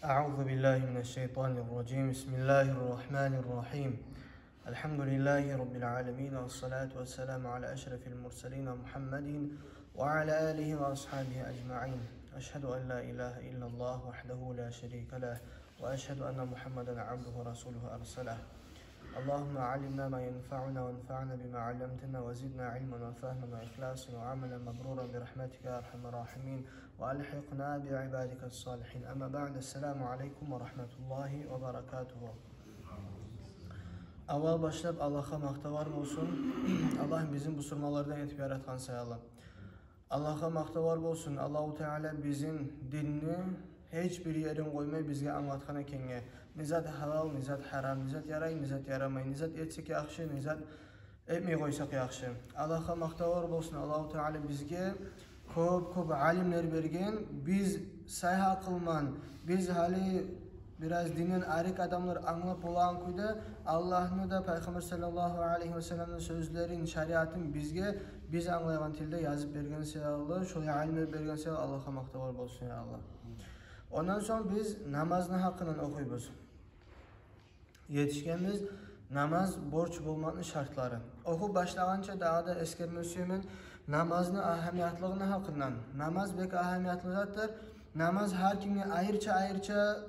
أعوذ بالله من الشيطان الرجيم بسم الله الرحمن الرحيم الحمد لله رب العالمين والصلاة والسلام على أشرف المرسلين محمد وعلى آله وأصحابه أجمعين أشهد أن لا إله إلا الله وحده لا شريك له وأشهد أن محمدا عبده ورسوله أرسله اللهم علمنا ما ينفعنا وانفعنا بما علمتنا وزدنا علما وفهما وإخلاصا وعملا مبرورا برحمتك يا أرحم الراحمين وألحقنا بعبادك الصالحين أما بعد السلام عليكم ورحمة الله وبركاته. Avval başlap Allah'a maqtavar olsun. Allah bizim bu surmalardan etib yaratqan sayalı. Allah'a maqtavar olsun. Allahu Teala bizim dinini heç bir yerin qoymay bizge anlatqan ekenge. Nizat halal, nizat haram, nizat yaray, nizat yaramay, nizat etsek yaxşı, nizat etmey qoysak yaxşı. Allah'a maqtavar olsun. Allahu Teala bizge ko'p alimler bergen. Biz sayha qılman, biz hali biraz dinin arik adamlar anlap olan kuyda Allah'ını da Peygamber sallallahu aleyhi ve sellem'in sözlerin, şariatın biz anlayan tilde yazıp bergen sayallı, şöyle alimler bergen sayallı. Allah'a maqtavar olsun ya Allah. Ondan sonra biz namazını hakkından okuyuz. Yetişkenimiz namaz borç bulmanın şartları. Oku başlağınca daha da eskermesiyomen namazını ahamiyatlığını hakkından. Namaz bek ahamiyatlıdır. Namaz her kimine ayırça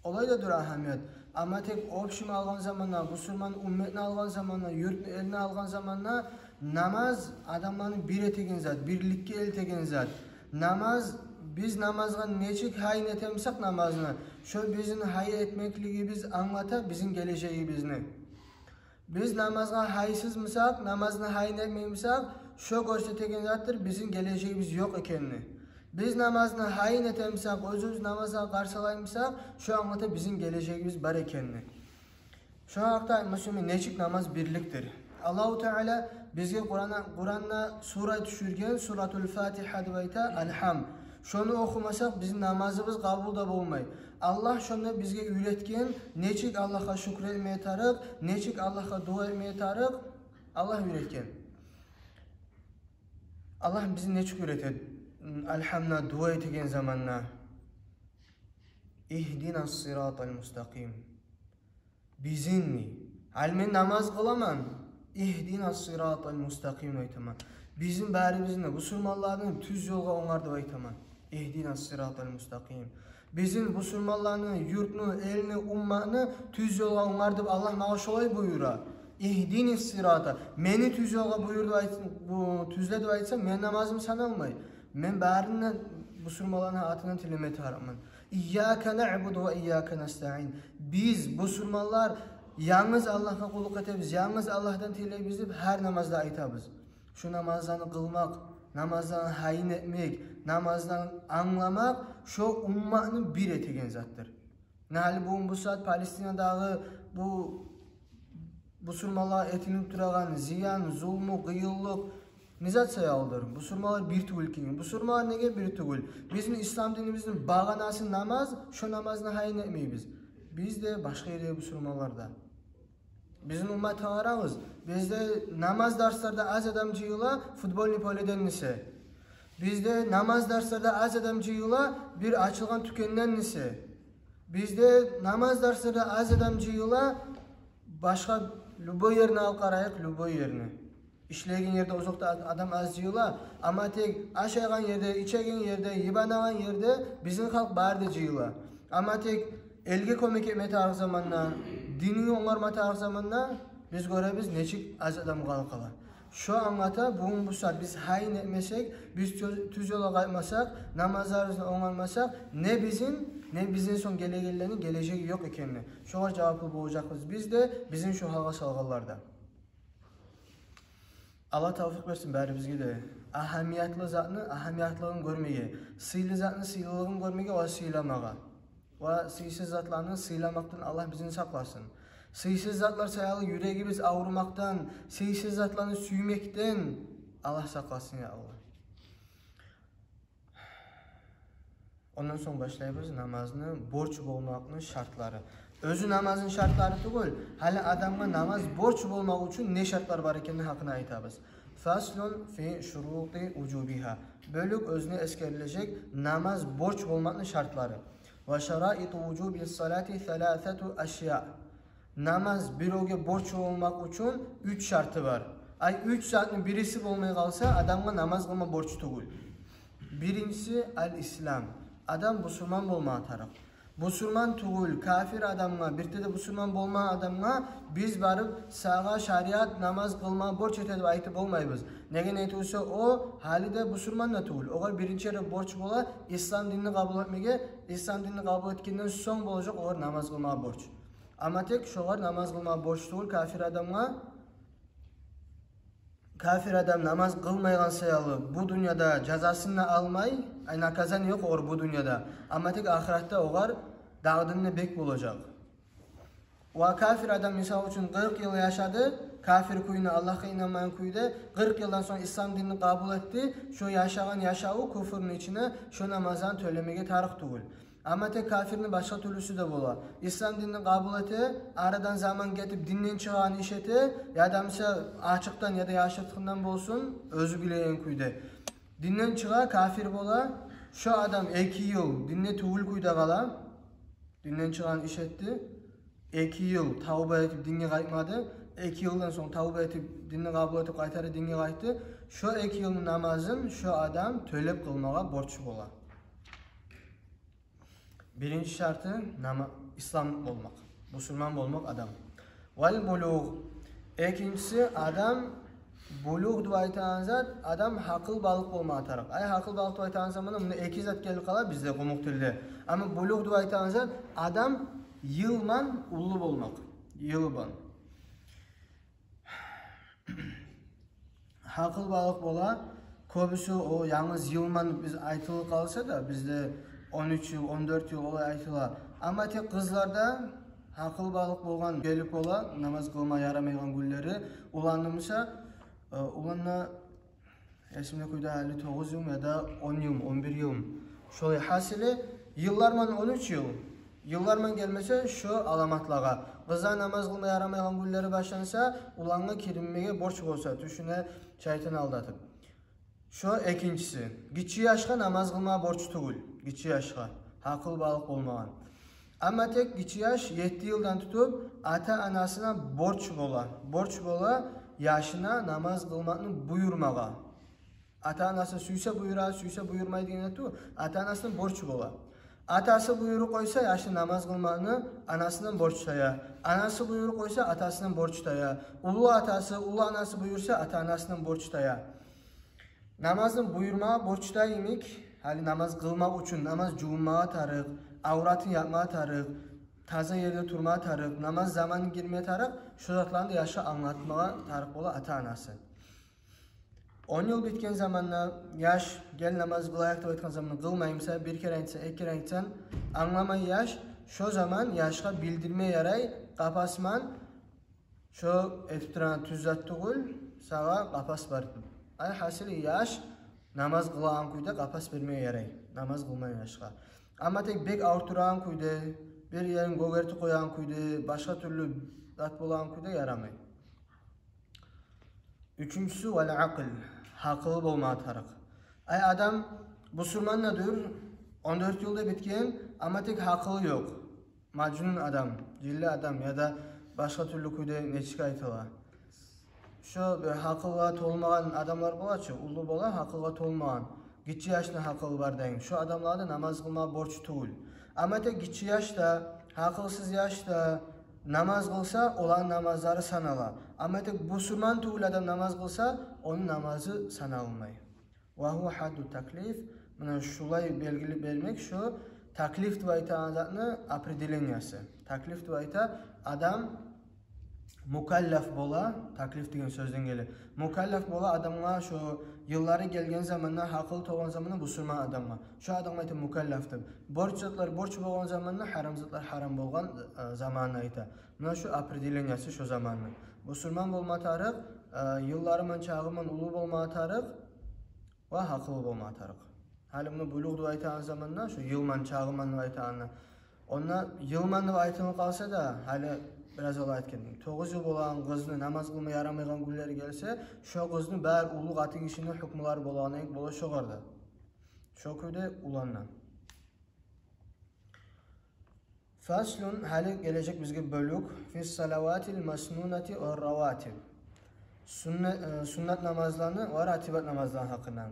olaydadır ahamiyat. Ama tek opşim algan zamanla, Müslüman ümmetini algan zamanla, yurt eline algan zamanla namaz adamların bir etegen zat, birlikte el tegen zat. Namaz biz namazga neçik hayin etemisak namazını, şu bizim hay etmekligi biz anlata bizim geleceği bizni. Biz namazga haysız mısak, namazını hayin etmeyimsak, şu görsetegen zattır bizim geleceğimiz yok ekenini. Biz namazını hayin etemisak, özümüz namaza karşılayımsak, şu anlata bizim geleceğimiz var ekenini. Şu hakta Müslüman neçik namaz birliktir. Allahu Teala bizge Kur'an'da sure düşürgen, Suratul Fatiha deyta Elham. Şunu okumasak bizim namazımız kabul da olmay. Allah şunu bizge üretken, neçik Allah'a şükretmeye tarık, neçik Allah'a dua etmeye tarık, Allah üretken. Allah bizi neçik üretir? Elhamna dua etken zamanla. İhdinas sıratal müstakim. Bizim mi? Almen namaz kılaman. İhdinas sıratal müstakim aytaman. Bizim bärimizin Müslümanların tüz yolga oňardyp aytaman. İhdinas sıratal müstakim. Bizim Müslümanların yurtunu, elini, ummatını tüz yolga oňardyp Allah mağa şolay buyura. İhdinis sirata. Meni tüz yolga buyurdu bu tüzledip aytsam men namazımı sanalmay. Men bärinden Müslümanların atından tileme taraman. İyyâke na'budu ve iyyâke nesta'in. Biz Müslümanlar yalnız Allah'a kulluk etebіз, yalnız Allah'tan tileybiz deyip her namazda aytabız. Şu namazlarını kılmak, namazlarını hayin etmek, namazlarını anlamak şu ummatını bir etegen zattır. Nahali bu saat Palestina'dağı bu Müslümanlar etinip duragan ziyan, zulmü, kıyıllık nizat sayaldır. Müslümanlar bir tügül ki. Müslümanlar nege bir tügül? Bizim İslam dinimizin bağanası namaz, şu namazını hayin etmeyiz. Biz de başka yerde Müslümanlarda. Bizim ümmet ağırağız. Bizde namaz derslerde az adam cıyıla futbol nipoleden nise. Bizde namaz derslerde az adam cıyıla bir açılgan tükenden nise. Bizde namaz derslerde az adam cıyıla başka lübo yerine al karayık lübo yerine. İşlegen yerde uzakta adam az cıyıla ama tek aşağıgan yerde, içegen yerde, yibanagan yerde bizim halk barda cıyıla. Ama tek elge kömek etme tarih zamanla, dini onarma tarih zamanla biz görebiz neçik az adam kalkala. Şu anlata bugün bu saat biz hayin etmesek, biz tüz yola kaymasak, namazlarımızı onarmasak ne bizim son gelegellerinin geleceği yok ekenini. Şoğa cevaplı bulacakız biz de bizim şu hava salgılarda. Allah tavfik versin bari bizge de. Ahamiyatlı zatını ahamiyatlığını görmeye, sıylı zatını sıylılığını görmeye ve sıylamağa. Ve sıysız zatlarını sıylamaktan Allah bizi saklasın. Sıysız zatlar sayalı yüreğimiz ağrımaktan, sıysız zatlarını süymekten Allah saklasın ya Allah. Ondan sonra başlayabiliriz namazını borç olmakının şartları. Özü namazın şartları değil, hala adamga namaz borç olmak için ne şartlar var ekenini hakkında aytabız. Faslun fi şuruti ucubiha. Bölük özüne eskerilecek namaz borç olmakının şartları. Ve şeraitu vucubi salati thalathatu eşya. Namaz birovga borç olmak için 3 şartı var. Ay 3 şartın birisi olmaya kalsa adamga namaz kılma borç tugul. Birincisi el-İslam. Adam Müslüman olma taraf. Müslüman tugul, kafir adamga, birte de Müslüman olma adamga biz barıp sağa şariat namaz kılma borç etedi aytıp olmayız. Negen aytılsa o halide Müslüman da tugul. Oğar birinci yere borç bola İslam dinini kabul etmege, İslam dinini kabul etkenden son olacak oğar namaz kılma borç. Ama tek şoğar namaz kılma borç tugul kafir adamga. Kafir adam namaz kılmayan sayalı bu dünyada cezasını almay, nakazan yok or bu dünyada. Ama tek ahirette oğar dağdığını bek bulacak. Ve kafir adam misal için 40 yıl yaşadı, kafir kuyuna Allah'a inanmayan kuyuda 40 yıldan sonra İslam dinini kabul etti. Şu yaşayan yaşağı küfürün içine şu namazdan söylemeye tarih tugul. Ama tek kafirin başka türlüsü de bola. İslam dinini kabul ete, aradan zaman getip dinden çıkan işete, ya da mesela açıktan ya da yaşattığından bolsun, özü bileyen kuyda. Dinden çıka kafir bola, şu adam 2 yıl dinle tuğul kuyda kala, dinden çıkan işetti, 2 yıl tavba etip dinle kaytmadı, 2 yıldan sonra tavba etip dinle kabul etip kaytarı dinle kayttı, şu 2 yılın namazın şu adam tölep kılmağa borçlu bola. Birinci şartı İslam olmak, Müslüman olmak adam. Vel bulugh. İkincisi adam bulugh duvaytanzat adam hakıl balık olma taraf. Ay hakıl balık duvaytanzat mana bunda iki zat kelib qala bizde qomuk tilde. Ama bulugh duvaytanzat adam yılman ullu olmak. Yılban. Hakıl balık bola köbüsü o yalnız yılman biz aytılıp kalsa da bizde 13 yıl, 14 yıl olay aytıla. Ama tek kızlarda hakıl balık bolgan gelip ola, namaz kılma yaramaygan gülleri ulanımsa, ulanna esimde kuyda 59 yıl ya da 10 yıl, 11 yıl. Şöyle hasili yıllarman 13 yıl. Yıllarman gelmese şu alamatlaga. Kıza namaz kılma yaramaygan gülleri başlansa, ulanga kirinmege borç olsa, düşüne şeytan aldatıp. Şu ikincisi, gitçi yaşka namaz kılma borç tugul. Gitçi yaşka, hakıl balık olmagan. Ama tek gitçi yaş 7 yıldan tutup ata anasına borç bola yaşına namaz kılmakını buyurmaga. Ata anası suysa buyura, suysa buyurmayı diyene tu, ata anasının borç bola. Atası buyuru koysa yaşı namaz kılmakını anasının borç taya. Anası buyuru koysa atasının borç taya. Ulu atası, ulu anası buyursa ata anasının borç taya. Namazın buyurmağa borçta yemek, hali namaz kılmak için namaz cummağa tarık, avratın yapmağa tarık, taze yerde turmağa tarık, namaz zamanı girmeye tarık, şu zatlarını da yaşa anlatmağa tarık ola ata anası. 10 yıl bitken zamanla yaş gel namaz kılayak da bitken zamanla kılmayımsa bir kere gitsen, 2 kere gitsen anlamayı yaş, şu zaman yaşa bildirme yaray, kapasman, şu etiptiren tüzzat tuğul, sağa kapas barıtın. Ay hasili yaş namaz kılan kuyda kapas vermeye yaray. Namaz kılmayan yaşka. Ama tek bek avturan kuyda, bir yerin gogerti koyan kuyda, başka türlü dat bolan kuyda yaramay. Üçüncüsü vel akıl. Hakılı bolma tarık. Ay adam Müslüman nedir? 14 yılda bitken ama tek hakılı yok. Macnun adam, cilli adam ya da başka türlü kuyda neçik aytıla. Şu hakılga tolmagan adamlar bolaçı, ulu bola hakılga tolmagan. Gitçi yaşta hakıl var deyin. Şu adamlarda namaz kılma borç tuğul. Ama tek gitçi yaşta, hakılsız yaşta namaz kılsa olan namazları sanala. Ama tek Müslüman tuğul adam namaz kılsa onun namazı sanalmay. Ve hu haddu taklif. Buna şulay belgili vermek şu taklif duvayta azatını определениясы. Taklif duvayta adam mukallaf bola, taklif degan sözden geli. Mukallaf bola adamga şu yılları gelgen zamanla, hakıl toğan zamanla Müslüman adamga. Şu adamga ayta mukallafdır. Borç zatlar borç bolgan zamanla, haram zatlar haram bolgan zamanla ayta. Buna şu определениясы şu zamanla. Müslüman bolma tarık, yıllarımın çağımın ulu bolma tarık ve hakıl bolma tarık. Hali bunu bulugh aytan zamanla şu yılman çağımın aytanla. Ona yılmanı aytanı kalsa da hali biraz olay etken. 9 yıl bolan kızını namaz kılmaya yaramaygan gülleri gelse, şu kızını bär ulu atın işinin hükümleri bolağına bola şoğardı. Şu köyde ulanla. Faslun hali gelecek bizge bölük fis salavatil masnunati ve ravatib. Sünnet namazlarını ve ratibat namazlarının hakkında.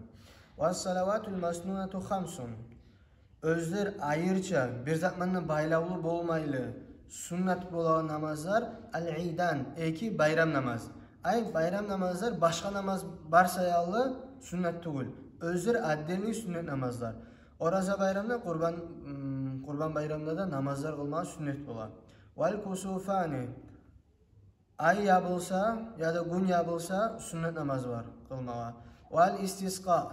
Ve salavatul masnunatu hamsun. Özler ayırca bir zamanla baylavlı bolmaylı sünnet bolan namazlar el-idan eki bayram namaz. Ay bayram namazlar başka namaz barsayalı sünnet tugul. Özler addeni sünnet namazlar. Oraza bayramda kurban bayramında da namazlar kılmağı sünnet bolan. Vel kusufani ay yapılsa ya da gün yapılsa sünnet namaz var kılmağa. Vel istisqa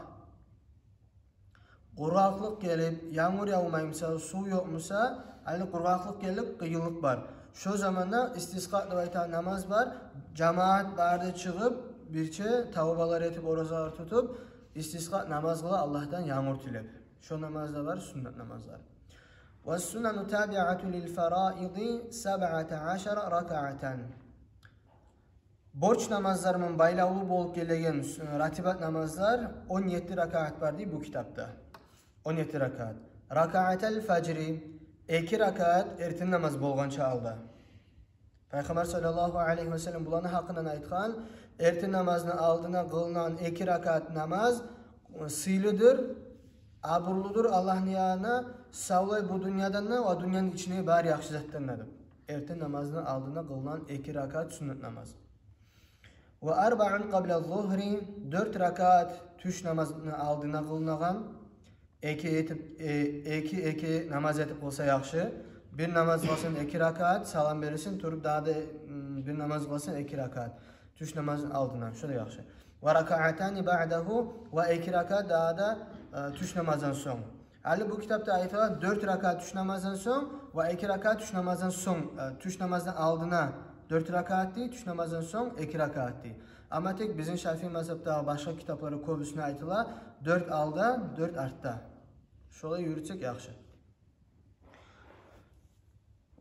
Quraqlıq gelip yağmur yağmayımsa, su yokmusa, hani quraqlıq gelip kıyılık var. Şu zamanda istisqa duvaytan namaz var. Cemaat barda çıkıp birçe tavbalar etip orazalar tutup istisqa namaz kıla Allah'tan yağmur tilep. Şu namazda var sünnet namazlar. Ve sünnenu tabi'atu lil faraidi 17 raka'atan. Borç namazlarının baylavlı bolup gelegen ratibat namazlar 17 rakaat var diye bu kitapta. 17 rakaat. Rakaatel fajri 2 rakaat ertin namaz bolgancha aldı. Peygamber sallallahu aleyhi ve sellem bulanı hakkından aytkan ertin namazını aldığına kılınan 2 rakaat namaz sıylıdır, aburludur Allah'ın yanına savlay bu dünyadan ve dünyanın içine bari yaxşı zattanladır. Ertin namazını aldığına kılınan 2 rakaat sünnet namaz. Ve arba'un qabla zuhri 4 rakaat tuş namazını aldığına kılınan Eki namaz etip olsa yaxşı. Bir namaz kılsın 2 rakaat, salam verirsin, turup daha da bir namaz kılsın 2 rakaat. Tuş namazın aldığından, şöyle yaxşı. Ve rakaatani ba'dahu ve 2 rakaat daha da tuş namazdan son. Ali bu kitapta ayetler 4 rakaat tuş namazdan son ve 2 rakaat tuş namazdan son. Tuş namazdan aldığına 4 rakaat değil, tuş namazdan son 2 rakaat değil. Ama tek bizim Şafii mezhepte başka kitapları köbüsüne ayetler 4 alda, 4 artta. Şöyle yürütsek yaxşı.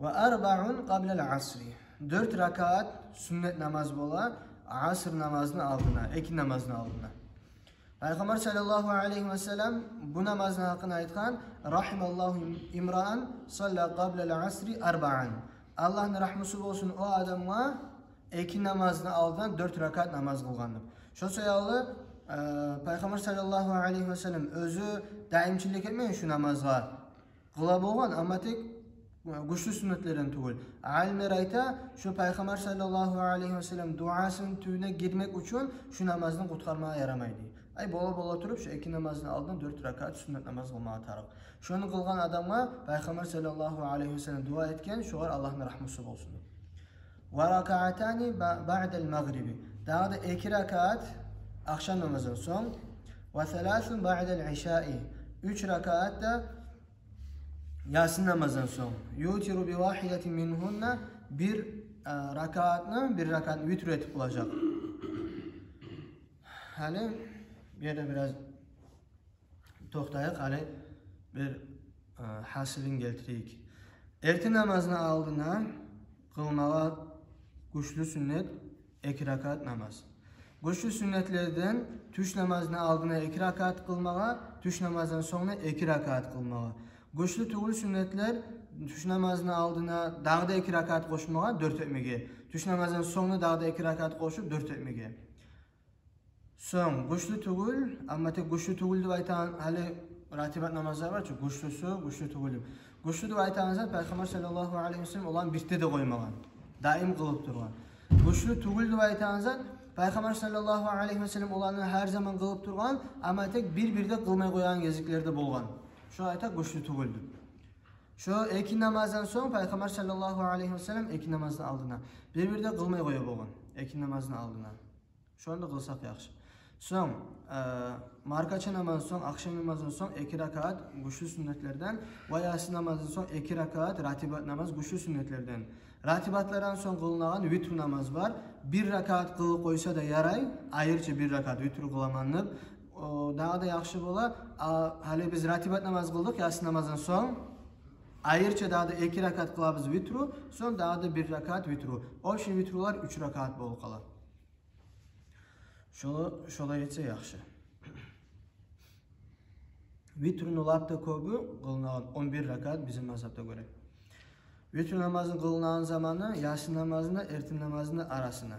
Ve arba'un qabla'l asri. 4 rakaat sünnet namaz bola, asr namazını aldığına, iki namazını aldığına. Peygamber sallallahu aleyhi ve sellem bu namazın hakkında aytkan rahimallahu imra'an salla qabla'l asri arba'an. Allah'ın rahmeti olsun o adamla iki namazını aldığına 4 rakaat namaz kılgandı. Şu sayalı Peygamber sallallahu aleyhi ve sellem özü daimçilik etmeyin şu namazga. Kıla bolgan ama tek güçlü sünnetlerden tugul. Alimler ayta şu Peygamber sallallahu aleyhi ve sellem duasının tüyüne girmek için şu namazını kurtarmaya yaramaydı. Ay bola turup şu iki namazını aldın 4 rakaat sünnet namaz kılmaya tarık. Şunu kılgan adamga Peygamber sallallahu aleyhi ve sellem dua etken şu var Allah'ın rahmeti olsun. Ve rakaatani ba'del magribi. Daha da 2 rakaat akşam namazından son ve thalathun ba'del işai 3 rakaat da Yasin namazından son. Yutiru bi vahidetin minhunna bir rakaat vitr etip olacak. Hani bir yerde biraz toxtayak hani bir hasilin geltireyik. Erti namazını aldığına kılmağa güçlü sünnet 2 rakaat namaz. Güçlü sünnetlerden tuş namazını aldığına 2 rakaat kılmağa, tuş namazdan sonra 2 rakaat kılmağa. Güçlü tugul sünnetler tuş namazını aldığına dağda 2 rakaat koşmağa 4 etmege. Tuş namazdan sonra dağda 2 rakaat koşup 4 etmege. Son güçlü tugul ama tek güçlü tugul diye aytan hali ratibat namazlar var çünkü güçlü tugul. Güçlü diye aytanızda Peygamber sallallahu aleyhi ve sellem olan birte de koymagan. Daim kılıp durgan. Güçlü tugul diye aytanızda Peygamber sallallahu aleyhi ve sellem olanı her zaman kılıp durgan ama tek bir-birde kılmay koyan geziklerde bolgan. Şu ayta güçlü tuguldü. Şu iki namazdan sonra Peygamber sallallahu aleyhi ve sellem iki namazını aldığına. Bir-birde kılmay koya bolgan. İki namazını aldığına. Şu anda kılsak yaxşı. Son markaçı namazdan son, akşam namazdan son 2 rakaat güçlü sünnetlerden ve Yasin namazdan son 2 rakaat ratibat namaz güçlü sünnetlerden. Ratibatlardan son kılınan vitr namaz var. 1 rakaat kılıp koysa da yaray, ayrıca 1 rakaat vitr kılamanlıp daha da yaxşı bola. Hali biz ratibat namaz kıldık Yasin namazdan son. Ayrıca daha da 2 rakaat kılabız vitru, son daha da 1 rakaat vitru. O için vitrular 3 rakaat bolu kalar. Şola yetse yaxşı. Vitrun olapta köbü kılınan 11 rakaat bizim mazhabda göre. Witr namazı kılınan zamanı yatsı namazında ertin namazında arasına.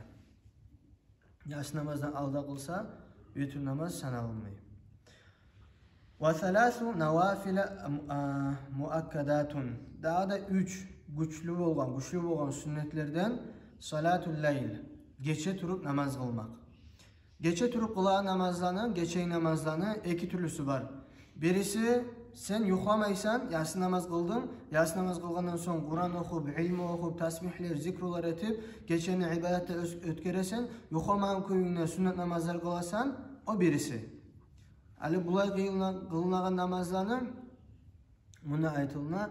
Yatsı namazdan alda kılsa witr namaz sanalmıyor. Ve thalathu nawafile muakkadatun. Daha da 3 güçlü bolgan sünnetlerden salatul layl. Gece turup namaz kılmak. Gece turup kılan namazlarının, gece namazlarının iki türlüsü var. Birisi sen yuklamaysan, yatsı namaz kıldın. Yatsı namaz kılgandan sonra Kur'an okup, ilmi okup, tasbihler, zikrular etip, geçeni ibadette ötkeresen, yuklaman köyüne sünnet namazlar kılasan, o birisi. Ali bulay kılınan namazlarının buna aytılına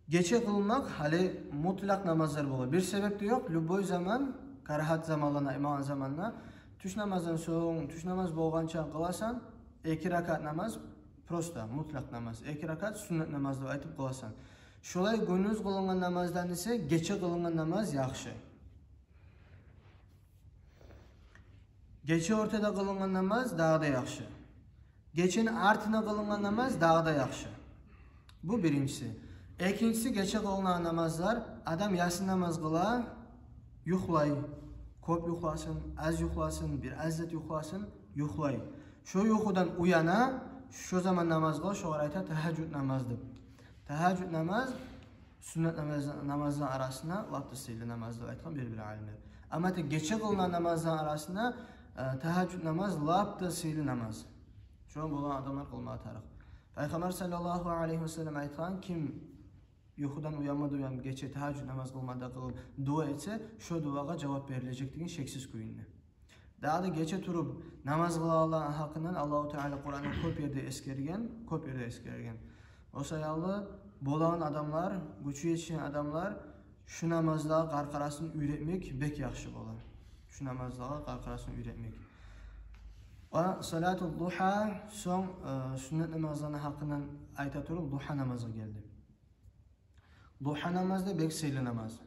gece kılmak hali mutlak namazlar olur. Bir sebep de yok. Lüboy zaman, karahat zamanlarına, iman zamanına tuş namazdan sonra tuş namaz bolgança kılasan, 2 rakat namaz prosta, mutlak namaz. 2 rakat sünnet namaz deb aytib kılasan. Şolay gündüz kılınan namazdan ise gece kılınan namaz yaxşı. Gece ortada kılınan namaz daha da yaxşı. Gecenin artına kılınan namaz daha da yaxşı. Bu birincisi. İkincisi gece kılınan namazlar adam yatsı namaz kıla, yuxlay. Köp yuxlasın, az yuxlasın, bir azet yuxlasın, yuxlay. Şu yuxudan uyana, şu zaman namaz kıl, şu arayta teheccüd namazdır. Teheccüd namaz sünnet namazların arasında laptısıyla namazdır aytkan bir alimler. Ama gece kılınan namazların arasında teheccüd namaz laptısıyla namaz. Şu an bulan adamlar kılmağa tarıq. Peygamber sallallahu aleyhi ve sellem aytkan kim yuxudan uyanmadan gece teheccüd namaz kılmada kılıp dua etse şu duaga cevap verilecektiğin şeksiz kuyunlu. Daha da gece turup namaz kılan hakkından Allahu Teala Kur'an'ın köp yerde eskergen. O sayılı bolan adamlar, güçü yetişen adamlar şu namazda qarqarasını üretmek bek yaxşı bolar. Şu namazda qarqarasını üretmek. Ve salatul duha son sünnet namazlarının hakkından ayta turup duha namazı geldi. Duha namazda bek seyli namaz.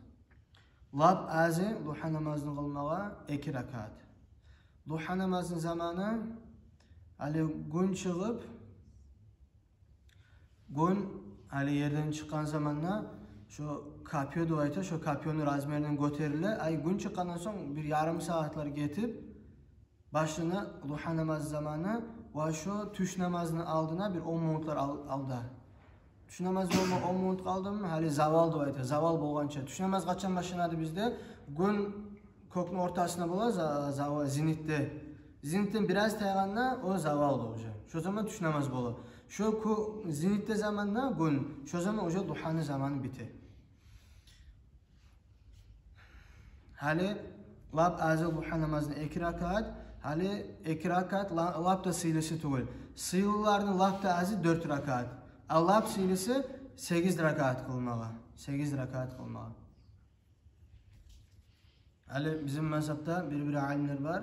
Lab azı duha namazını kılmağa 2 rakat. Duha namazının zamanı ali gün çıkıp gün ali yerden çıkan zamanla şu kapyo duayta şu kapyonun razmerinden göterile ay gün çıkandan sonra bir yarım saatler getip başına duha namaz zamanı ve şu tuş namazının aldığına bir 10 minutlar aldı. Tuş namazı 10 minut kaldı mı? Hali zaval duayta, zaval bolgança. Tuş namaz kaçan başlanadı bizde? Gün kökün ortasına bola zaval zinitte. Zinitten biraz tayganla o zaval olacak. Şu zaman tuş namaz bola. Şu zinitte zamanla gün. Şu zaman oca duhanın zamanı biti. Hali lab azı duha namazını 2 rakat. Hali 2 rakat lab da sıylısı tuğul. Sıylılarının lab da azı 4 rakat. Lab sıylısı 8 rakat kılmağa. 8 rakat kılmağa. Hali bizim mezhepte bir alimler var.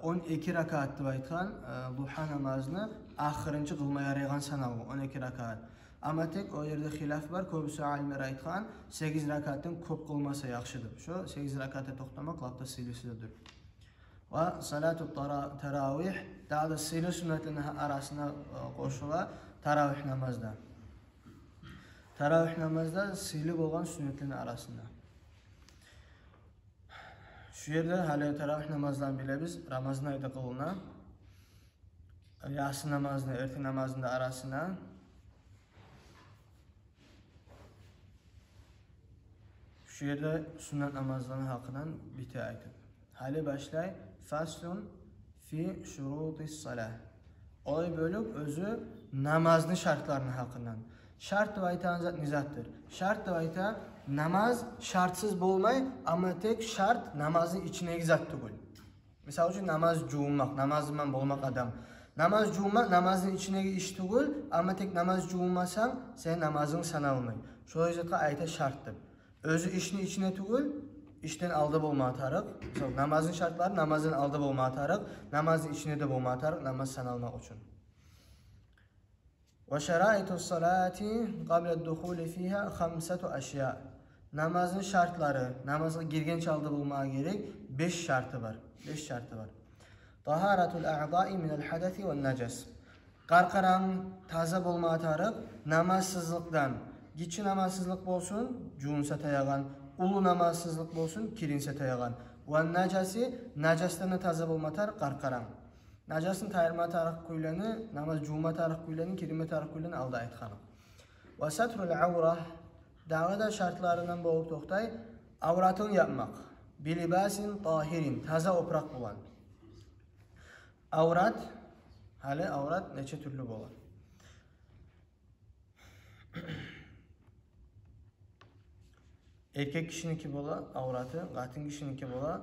12 rakat deb aytgan duha namazını ahırıncı kılmaya yaraygan sanağı 12 rakat. Ama tek o yerde xilaf var. Köbüsü alimler aytgan 8 rakattan köp kılmasa yaxşıdır. Şu 8 rakata toxtamak labda sıyılısıdır. Ve salatu taravih daha da sıylı sünnetlerinin arasına koşula taravih namazda. Taravih namazda sıylı bolgan sünnetlerin arasında. Şu yerde hali taravih namazdan bile biz Ramazan ayda kılınan yatsı namazını, erti namazının arasına şu yerde sünnet namazlarının hakkından biti aytib. Hali başlay faslun fi şurutis salah. Olay bölük özü namazın şartlarının hakkından. Şart deb aytan zat nizattır. Şart deb ayta namaz şartsız bolmay ama tek şart namazın içine zat tugul. Misal üçün namaz juğunmak, namazından bolmak adam. Namaz juğunmak namazın içine iş tugul ama tek namaz juğunmasan sen namazın sanalmay. Şu yüzden ayta şarttır. Özü işini içine tugul, işten aldı bolmağa tarıq. Namazın şartları namazın aldı bolmağa tarıq, namazın içine de bolmağa tarıq, namaz sanalmak üçün. Ve şeraitus salati qabla dukhuli fiha 5 aşya. Namazın şartları, namaza girgen çaldı bulmağa gerek 5 şartı var. 5 şartı var. Taharatul a'dai minel hadasi ve neces. Qarqaran taza bolmağa tarıq, namazsızlıktan Kiçi namazsızlık bolsun, juunsa tayagan. Ulu namazsızlık bolsun, kirinse tayagan. Ve najasi, najaslarını taza bolmatar, qarqaran. Najasın tayırma tarıq kuylanı, namaz juuma tarıq kuylanı, kirinme tarıq kuylanı alda aytqanı. Ve satrul avrah, dağıda şartlarından boğup toqtay, avratın yapmaq. Bilibasin tahirin, taza oprak bulan. Avrat, hali avrat neçe türlü bolar. Erkek kişininki bola, avratı, qatın kişininki bola,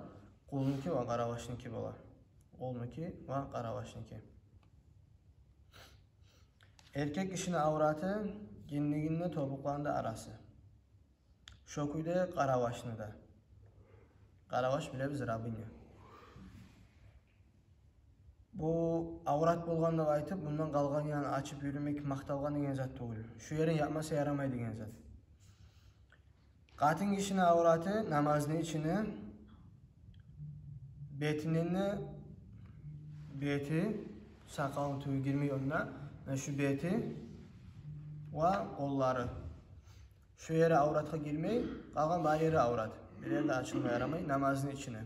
qolunki ve qaravaşınki bola. Qolunki ve qaravaşınki. Erkek kişinin avratı, ginliginle topuqlarında arası. Şokuyda qaravaşını da. Qaravaş bile biz Rabbini. Bu avrat bolğanda aytıp, bundan qalğan yani açıp yürümek, maqtalğan degen zat tuğul. Şu yerin yapmasa yaramay degen zat. Qatın kişinin avratı, namazın içine, beti, sakalı tüyü girmiyor onunla, ve şu beti ve kolları. Şu yere avrat'a girmeyi, qalğan bağ yeri avrat. Bir yerde açılmaya yaramay, namazın içine.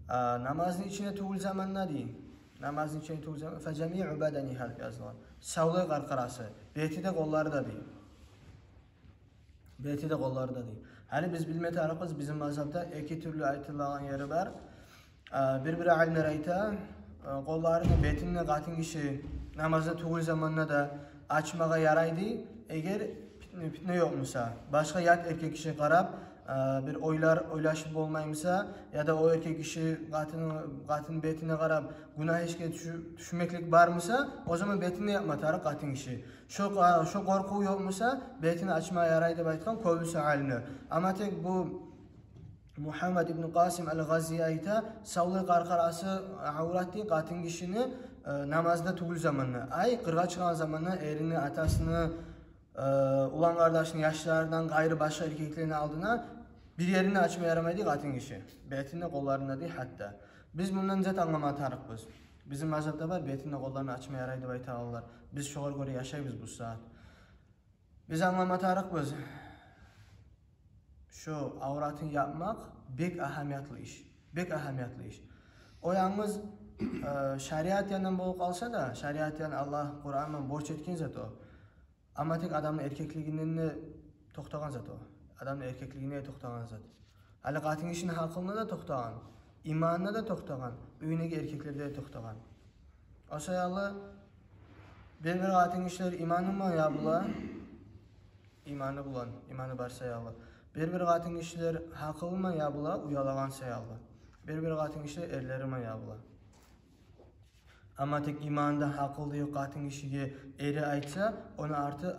Namazın içine tuğul zamanla değil. Namazın içine tuğul zamanla, fecemi'u bedeni halk yazılar. Savlı qarqarası, beti de kolları da değil. Beti de kolları da değil. Hani biz bilme tarafız, bizim mazhabda iki türlü aytılağın yeri var. Bir alimler ayta, kollarını betinle qatın kişi namazda tuğul zamanla da açmağa yaraydı. Eğer fitne yokmusa, başka yat erkek kişi qarab, bir oylaşıp olmayımsa ya da o erkek kişi qatın betine qarab günah işe düşmeklik barmısa, o zaman betini yapma tarı qatın kişi. Şu korku yokmusa betini açmaya yaraydı baytqan köbüsü alimler. Ama tek bu Muhammed ibn Qasim el-Ghaziye ayta savlı qarqarası avrat değil qatın kişini namazda tuğul zamanla. Ay qırğa çıkan zamanla erini, atasını, ulan kardeşini yaşlardan gayrı başka erkeklerini aldığına bir yerini açmaya yaramaydı qatın kişi. Betinde kollarında değil hatta. Biz bundan zat anlama tarıqbız. Bizim mazhabda var betinde kollarını açmaya yaraydı bayta Allah. Biz şoğur göre yaşayız bu saat. Biz anlama tarıqbız. Şu avratın yapmak bek ahamiyatlı iş. Bek ahamiyatlı iş. O yalnız şariat yanından bol kalsa da şariat yanı Allah Kur'an'dan borç etken zat o. Ama tek adamın erkekliğinden toxtağan zat o. Adamın erkekliğine toxtağan zat. Hali qatın işinin hakkında da toxtağan. İmanına da toxtağan. Öyüneki erkeklerde de toxtağan. O sayalı bir qatın işler imanı mı ya bula? İmanı bulan, imanı bar sayalı. Bir qatın işler hakkı mı ya bula? Uyalağan sayalı. Bir qatın işler erleri mi ya bula? Ama tek imanda hakkıldı yok qatın kişiye eri aytsa, onu artı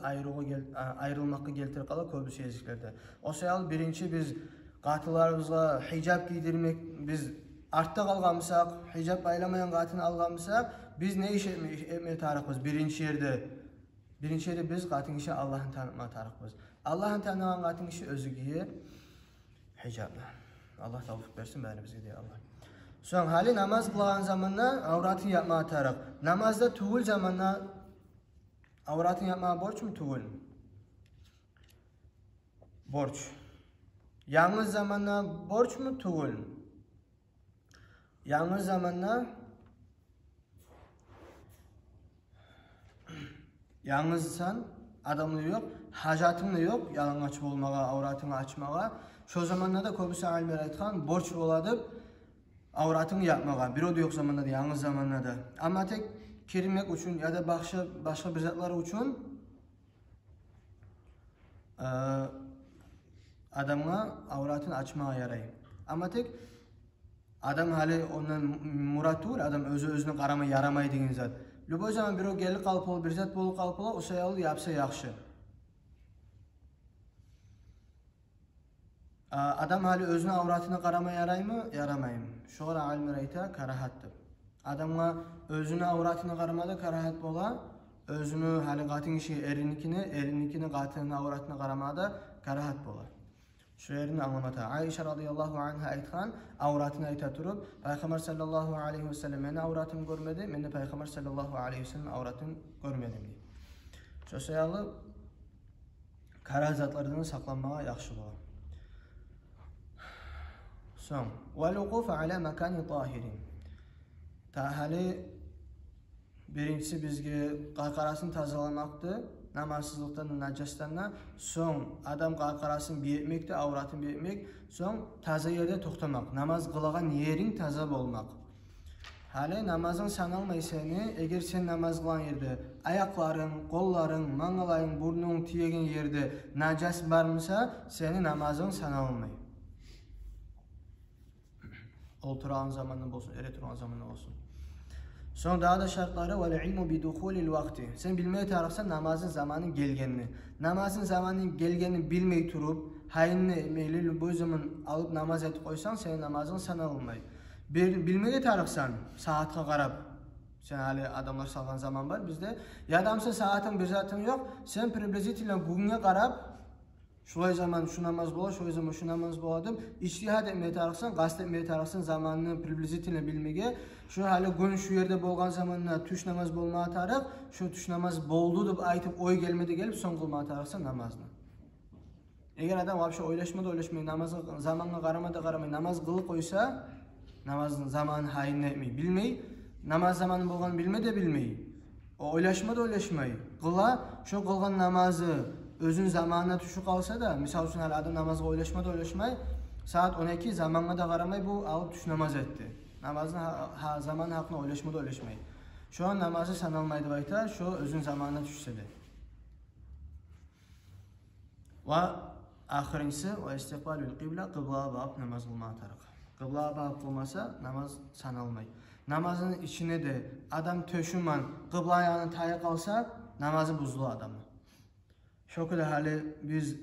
ayrılmakka geltirip qala köbüsü yeziklerde. O sayal birinci biz qatılarımızga hijab giydirmek, biz artta qalğamsak, hijab baylamayan qatını alğamsak, biz ne iş etmeye tarıqbız? Birinci yerde biz qatın kişi Allah'ın tanıtma tarıqbız. Allah'ın tanıyan qatın kişi özü giye hijabla. Allah tavfiq versin bənimizə deyə Allah. Son hali namaz kılan zamanla avratın yapmaya taraf. Namazda tuğul zamanla avratın yapmaya borç mu tuğul? Borç. Yalnız zamanla borç mu tuğul? Yalnız zamanla yalnızsan adamlı yok, hacatın da yok, yalan açıp olmağa, avratını açmağa. Şu zamanla da köbüsü alimler aytqan borç oladıp avratını yapmağa, bir o da yok zamanlarda, yalnız zamanlarda. Ama tek kirmek üçün ya da başka bir zatlar üçün adamla avratını açmağa yarayı. Ama tek adam hali ondan murat değil, adam özünü qarama yaramay degen zat. Lübo zaman bir o gelip kalıp ol, bir zat bolup kalıp ol, o sayalı yapsa yaxşı. Adam hali özünü avratını qarama yaray mı? Yaramayım. Şoğra alimler ayta karahattır. Adamla özünü avratını qaramada karahat bola, özünü hali qatın kişi erinikini qatının avratını qaramada karahat bola. Şu yerini anlamata. Ayşe radıyallahu anha aytqan avratını ayta turup, Peygamber sallallahu aleyhi ve sellem meni avratını görmedi, meni Peygamber sallallahu aleyhi ve sellem avratını görmedim diye. Şu sayalı qara zatlardan saqlanmağa yaxşı bolar. So'ng wal-wuquf ala makani tahirin. Hali birinchisi bizga qarqarasini tozalamoqdi, namozsizlikdan, najosatdan, so'ng adam qarqarasini biyetmekdi, avratini biyetmek, so'ng toza yerda to'xtamoq, namoz qilgan yering toza bo'lmoq. Hali namozing sanalmay seni, agar sen namoz qilgan yerda oyoqlaring, qo'llaring, mangalaying, burning tiyagan yerda najas bormasa, seni namozing sanalmay. O'tirgan zamonda bo'lsin, turgan zamonda bo'lsin. So'ng daha da şartları vel ilmu bi dukhulil vaqti. Sen bilmeye tarafsan namazın zamanı gelgenini. Namazın zamanının gelgenini bilmey turup, hayinni meylil bu zaman alıp namaz et koysan senin namazın sanalmay. Bilmeye tarafsan saatka qarab. Sen hali adamlar salgan zaman var bizde. Ya adamsa saatin bir zatın yok. Sen pribliziyle bugüne qarab şulay zaman şu namaz bolar, şulay zaman şu namaz boladım. İçtihad etmeye tarafsan, qasd etmeye tarafsan zamanını pribliziyle bilmege. Şu hali gün şu yerde bolgan zamanına tuş namaz bolmağa taraf, şu tuş namaz boldu deb aytıp oy gelmedi gelip son kılmağa tarafsan namazını. Eğer adam vapşe oylaşmadı namazı zamanına qaramay namaz kılıp koysa, namazın zamanı hayin etmey, bilmey, namaz zamanı bolgan bilmey. O oylaşmadı, qıla, şu kılgan namazı özün zamanına tuşu kalsa da, misal üçün hali adam namazı oylaşmadı, saat 12 zamanına da qaramay bu alıp tuş namaz etti. Namazın zaman hakkında oylaşmadı. Şu an namazı sanalmaydı bayta, şu özün zamanına düşsedi. Ve ahirinci ve istiqbalül qibla, qıblaya bağıp namaz kılmağa tarık. Qıblaya bağıp kılmasa namaz sanalmay. Namazın içine de adam töşüman qıblayanın tayı kalsa namazı buzulu adamı. Şokada hali biz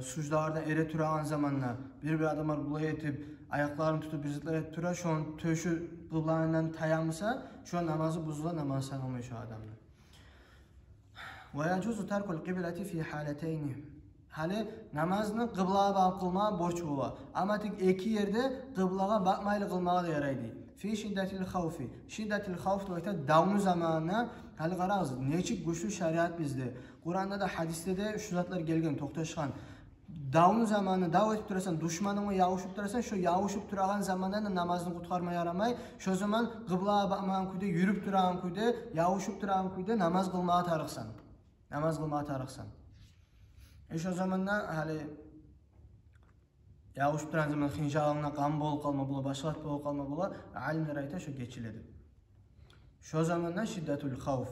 sucdalarda ere türağın zamanla bir adamlar bulay etip ayaklarını tutup bizitler et tura şu an töşü qıblanından tayanmışsa şu an namazı buzula namaz sanılmıyor şu adamla. Ve yacuzu terkul qiblati fi haleteyni. Hali namazını qıblaya bağıp kılmağa borç bola. Ama tek iki yerde qıblaya bakmayla kılmağa da yaraydı. Fi şiddetil xavfi. Şiddetil xavf da davnu zamanına hali qarağız. Neçik güçlü şeriat bizde. Kur'an'da da hadiste de şu zatlar gelgen, toxtaşkan. Davnu zamanı dav etip durasan, düşmanını yavuşup durasan, şu yavuşup durağan zamandan da namazını qutqarma yaramay. Şu zaman qıblaya bakmayan kuyda, yürüp durağan kuyda, yavuşup durağan kuyda namaz qılmağa tarıqsan. Şu zamanla hali yavuşup duran zaman xinjalına qan bol qalma bula, başqat bol qalma bula, alimler ayta şu geçiledi. Şu zamanla şiddetul xavf.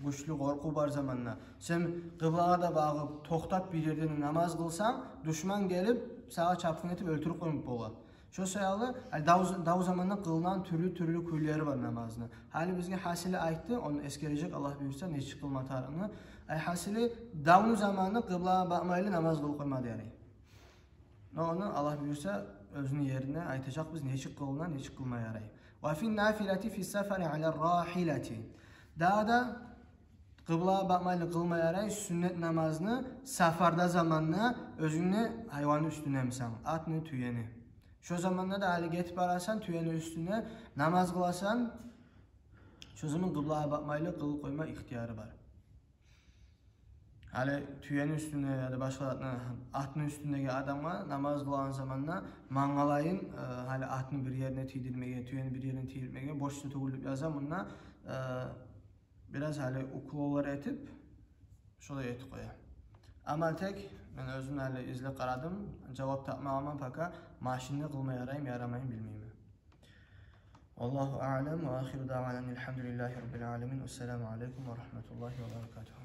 Güçlü korku var zamanla. Sen qıblaya da bağıp, toxtab bir yerden namaz qılsan, düşman gelip sağa çapkın etip öldürüp qoyup bola. Şu sayalı, dav zamanla qılınan türlü kuyları var namazını. Hali bizge hasili aytdı, onu eskerecek Allah buyursa, neçi qılma tarığını. Hasili, davnu zamanla qıblaya bakmayla namaz qılıp qoymadı yani. Onu Allah buyursa, özünün yerine aytacaq biz neçi qılına, neçi qılma yarayı. Ve fin nafilati fi seferi ala rahilati. Daha da qıblaya bakmayla kılma yaray sünnet namazını safarda zamanla özünü hayvanın üstüne misan, atını, tüyeni. Şu zamanla da hali getip arasan tüyeni üstüne namaz kılasan şu zaman qıblaya bakmayla kılıp koyma ihtiyarı var. Hali tüyeni üstüne ya da başka atının üstündeki adama namaz kılan zamanla mangalayın hali atını bir yerine tiydirmeye, tüyeni bir yerine tiydirmeye boşluğu tuğulup yazan bununla biraz hali ukulollar etip şöyle etip koyar. Ama tek ben özüm hali izle qaradım, cevap tapmağımam paka maşinle kılma yaramayım bilmeyeyim. Allahu a'lem ve ahiru da'vanan elhamdülillahi rabbil alemin. Esselamu aleyküm ve rahmetullahi ve berekatuhu.